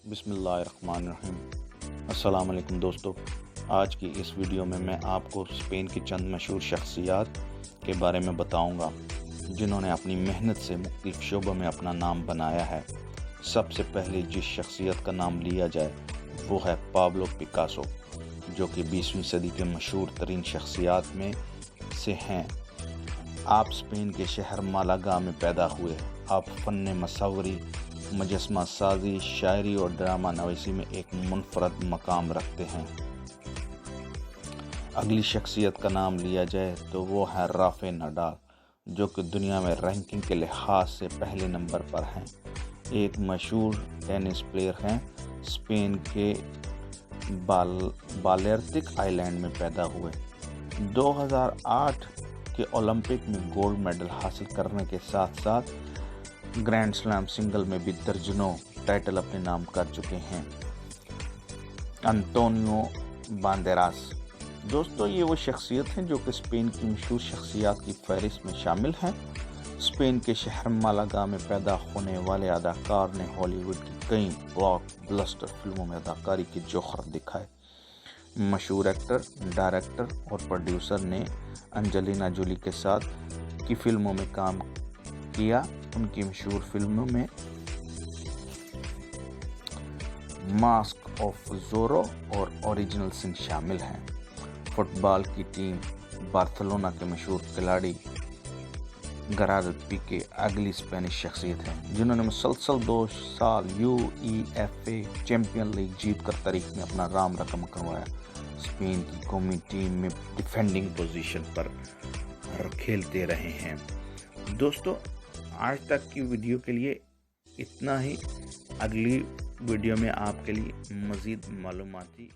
بسم اللہ الرحمن الرحیم۔ السلام علیکم دوستو، آج کی اس ویڈیو میں آپ کو اسپین کی چند مشہور شخصیات کے بارے میں بتاؤں گا جنہوں نے اپنی محنت سے مختلف شعبوں میں اپنا نام بنایا ہے۔ سب سے پہلے جس شخصیت کا نام لیا جائے وہ ہے پابلو پکاسو، جو کہ 20ویں صدی کے مشہور ترین شخصیات میں سے ہیں۔ آپ اسپین کے شہر مالاگا میں پیدا ہوئے۔ آپ فن مصوری، مجسمہ سازی، شاعری اور ڈرامہ نویسی میں ایک منفرد مقام رکھتے ہیں۔ اگلی شخصیت کا نام لیا جائے تو وہ ہے رافیل نڈال، جو کہ دنیا میں رینکنگ کے لحاظ سے پہلے نمبر پر ہیں۔ ایک مشہور ٹینس پلیئر ہیں۔ اسپین کے بالیرتک آئی لینڈ میں پیدا ہوئے۔ 2008 کے اولمپک میں گولڈ میڈل حاصل کرنے کے ساتھ ساتھ گرینڈ سلیم سنگل میں بھی درجنوں ٹائٹل اپنے نام کر چکے ہیں۔ انطونیو باندیراس، دوستو یہ وہ شخصیت ہیں جو کہ اسپین کی مشہور شخصیات کی فہرست میں شامل ہیں۔ اسپین کے شہر مالاگا میں پیدا ہونے والے اداکار نے ہالی ووڈ کی کئی بلاک بسٹر فلموں میں اداکاری کے جوہر دکھائے۔ مشہور ایکٹر، ڈائریکٹر اور پروڈیوسر نے انجلینا جولی کے ساتھ کی فلموں میں کام کیا۔ ان کی مشہور فلموں میں ماسک آف زورو اور اوریجنل سن شامل ہیں۔ فٹ بال کی ٹیم بارسلونا کے مشہور کھلاڑی گراردو پیکے اگلی اسپینش شخصیت ہیں جنہوں نے مسلسل 2 سال UEFA چیمپئن لیگ جیت کر تاریخ میں اپنا نام رقم کروایا۔ اسپین کی قومی ٹیم میں ڈیفینڈنگ پوزیشن پر کھیلتے رہے ہیں۔ دوستو آج تک کی ویڈیو کے لیے اتنا ہی۔ اگلی ویڈیو میں آپ کے لیے مزید معلوماتی